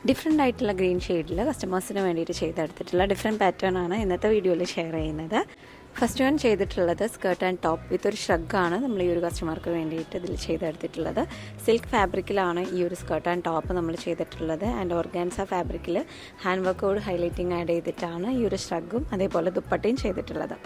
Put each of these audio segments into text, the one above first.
Different ആയിട്ടുള്ള green ഷെയ്ഡിൽ കസ്റ്റമേഴ്സിന് വേണ്ടിയിട്ട് ചെയ്തെടുത്തിട്ടുള്ള ഡിഫറെൻറ്റ് പാറ്റേൺ ആണ് ഇന്നത്തെ വീഡിയോയിൽ ഷെയർ ചെയ്യുന്നത്. ഫസ്റ്റ് വൺ ചെയ്തിട്ടുള്ളത് സ്കേർട്ട് ആൻഡ് ടോപ്പ് വിത്ത് ഒരു ഷ്രഗാണ് നമ്മൾ ഈ ഒരു കസ്റ്റമർക്ക് വേണ്ടിയിട്ട് ഇതിൽ ചെയ്തെടുത്തിട്ടുള്ളത്. സിൽക്ക് ഫാബ്രിക്കിലാണ് ഈ ഒരു സ്കേർട്ട് ആൻഡ് ടോപ്പ് നമ്മൾ ചെയ്തിട്ടുള്ളത്. ആൻഡ് ഓർഗാൻസ ഫാബ്രിക്കിൽ ഹാൻഡ് വർക്കോട് ഹൈലൈറ്റിംഗ് ആഡ് ചെയ്തിട്ടാണ് ഈ ഒരു ഷ്രഗും അതേപോലെ ദുപ്പട്ടയും ചെയ്തിട്ടുള്ളത്.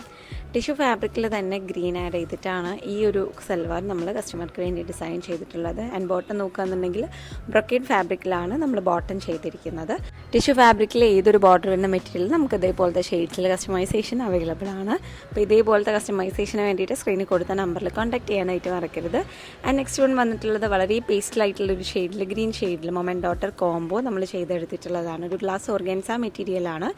ടിഷ്യൂ ഫാബ്രിക്കിൽ തന്നെ ഗ്രീൻ ആഡ് ചെയ്തിട്ടാണ് ഈ ഒരു സൽവാർ നമ്മൾ കസ്റ്റമർക്ക് വേണ്ടി ഡിസൈൻ ചെയ്തിട്ടുള്ളത്. ആൻഡ് ബോട്ടം നോക്കുകയാണെന്നുണ്ടെങ്കിൽ ബ്രൊക്കേഡ് ഫാബ്രിക്കിലാണ് നമ്മൾ ബോട്ടം ചെയ്തിരിക്കുന്നത്. ടിഷ്യൂ ഫാബ്രിക്കിൽ ഏതൊരു ബോർഡർ വരുന്ന മെറ്റീരിയൽ നമുക്ക് ഇതേപോലത്തെ ഷെയ്ഡ്സിൽ കസ്റ്റമൈസേഷൻ അവൈലബിൾ ആണ്. അപ്പോൾ ഇതേപോലത്തെ കസ്റ്റമൈസേഷന് വേണ്ടിയിട്ട് സ്ക്രീനിൽ കൊടുത്ത നമ്പറിൽ കോൺടാക്ട് ചെയ്യാനായിട്ട് മറക്കരുത്. ആൻഡ് നെക്സ്റ്റ് വൺ വന്നിട്ടുള്ളത് വളരെ പേസ്റ്റലായിട്ടുള്ളൊരു ഷെയ്ഡിൽ ഗ്രീൻ ഷെയ്ഡിൽ മൊമെൻ്റ് ഡോട്ടർ കോംബോ നമ്മൾ ചെയ്തെടുത്തിട്ടുള്ളതാണ്. ഒരു ഗ്ലാസ് ഓർഗാൻസ മെറ്റീരിയലാണ്.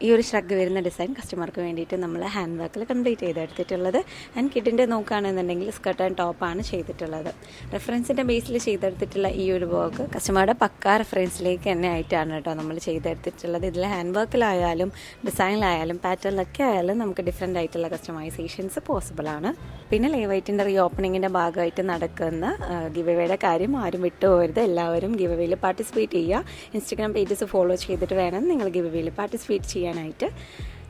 ഈ ഒരു ഷ്രഗ് വരുന്ന ഡിസൈൻ കസ്റ്റമർക്ക് വേണ്ടിയിട്ട് നമ്മൾ ഹാൻഡ് വർക്കിൽ കംപ്ലീറ്റ് ചെയ്തെടുത്തിട്ടുള്ളത്. ആൻഡ് കിഡിൻ്റെ നോക്കുകയാണെന്നുണ്ടെങ്കിൽ സ്കർട്ട് ആൻഡ് ടോപ്പാണ് ചെയ്തിട്ടുള്ളത്. റെഫറൻസിൻ്റെ ബേസിൽ ചെയ്തെടുത്തിട്ടുള്ള ഈ ഒരു വർക്ക് കസ്റ്റമറുടെ പക്കാ റെഫറൻസിലേക്ക് തന്നെ ആയിട്ടാണ് കേട്ടോ നമ്മൾ ചെയ്തെടുത്തിട്ടുള്ളത്. ഇതിൽ ഹാൻഡ് വർക്കിലായാലും ഡിസൈനിലായാലും പാറ്റേണിലൊക്കെ ആയാലും നമുക്ക് ഡിഫറെൻ്റ് ആയിട്ടുള്ള കസ്റ്റമൈസേഷൻസ് പോസിബിൾ ആണ്. പിന്നെ ലൈവ് വൈറ്റിൻ്റെ റീ ഓപ്പണിങ്ങിൻ്റെ ഭാഗമായിട്ട് നടക്കുന്ന ഗിവ് എവേയുടെ കാര്യം ആരും വിട്ടുപോകരുത്. എല്ലാവരും ഗിവ് എവേയിൽ പാർട്ടിസിപ്പേറ്റ് ചെയ്യുക. ഇൻസ്റ്റഗ്രാം പേജസ് ഫോളോ ചെയ്തിട്ട് വേണം നിങ്ങൾ ഗിവ് എവേയിൽ പാർട്ടിസിപ്പേറ്റ് ചെയ്യാനായിട്ട്.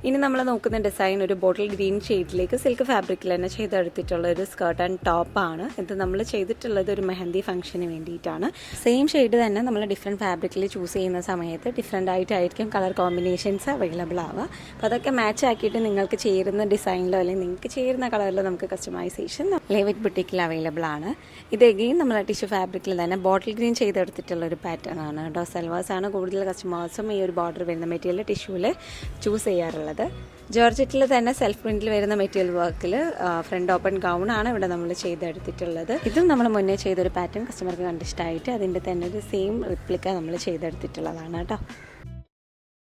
ഇനി നമ്മൾ നോക്കുന്ന ഡിസൈൻ ഒരു ബോട്ടിൽ ഗ്രീൻ ഷെയ്ഡിലേക്ക് സിൽക്ക് ഫാബ്രിക്കിൽ തന്നെ ചെയ്തെടുത്തിട്ടുള്ള ഒരു സ്കേർട്ട് ആൻഡ് ടോപ്പാണ്. ഇത് നമ്മൾ ചെയ്തിട്ടുള്ളത് ഒരു മെഹന്തി ഫംഗ്ഷന് വേണ്ടിയിട്ടാണ്. സെയിം ഷെയ്ഡ് തന്നെ നമ്മൾ ഡിഫറെൻറ്റ് ഫാബ്രിക്കിൽ ചൂസ് ചെയ്യുന്ന സമയത്ത് ഡിഫറെൻ്റ് ആയിട്ടായിരിക്കും കളർ കോമ്പിനേഷൻസ് അവൈലബിൾ ആവുക. അപ്പോൾ അതൊക്കെ മാച്ച് ആക്കിയിട്ട് നിങ്ങൾക്ക് ചേരുന്ന ഡിസൈനിലോ അല്ലെങ്കിൽ നിങ്ങൾക്ക് ചേരുന്ന കളറിലോ നമുക്ക് കസ്റ്റമൈസേഷൻ ലേവിറ്റ് ബുട്ടീക്കിൽ അവൈലബിൾ ആണ്. ഇത് എഗെയിൻ നമ്മൾ ടിഷ്യൂ ഫാബ്രിക്കിൽ തന്നെ ബോട്ടിൽ ഗ്രീൻ ചെയ്തെടുത്തിട്ടുള്ള ഒരു പാറ്റേൺ ആണ് കേട്ടോ. സൽവാസാണ് കൂടുതൽ കസ്റ്റമേഴ്സും ഈ ഒരു ബോർഡർ വരുന്ന മെറ്റീരിയൽ ടിഷ്യൂവിൽ ചൂസ് ചെയ്യാറുള്ളത്. ജോർജറ്റിൽ തന്നെ സെൽഫ് പ്രിന്റിൽ വരുന്ന മെറ്റീരിയൽ വർക്കിൽ ഫ്രണ്ട് ഓപ്പൺ ഗൗൺ ആണ് ഇവിടെ നമ്മൾ ചെയ്തെടുത്തിട്ടുള്ളത്. ഇതും നമ്മൾ മുന്നേ ചെയ്തൊരു പാറ്റേൺ കസ്റ്റമർക്ക് കണ്ടിഷ്ടമായിട്ട് അതിൻ്റെ തന്നെ ഒരു സെയിം റിപ്ലിക്ക നമ്മൾ ചെയ്തെടുത്തിട്ടുള്ളതാണ് കേട്ടോ.